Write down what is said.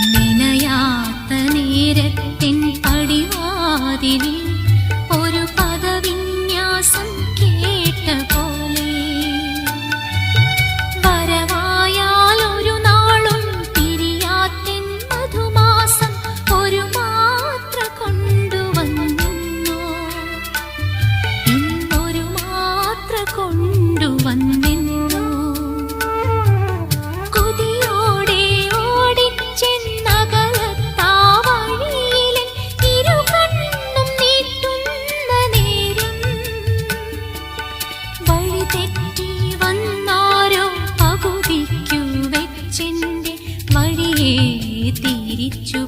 നിനയാത്ത നേരത്തിൻ പടിവാതിലിൽ ഒരു പദവിന്യാസം കേട്ട പോലെ വരവായാൽ ഒരു നാളും തിരിയാത്തിൻ മധുമാസം ഒരു മാത്ര കൊണ്ടുവന്നു ഇന്നൊരു മാത്ര കൊണ്ടുവന്നു വഴിയെ തിരിച്ചു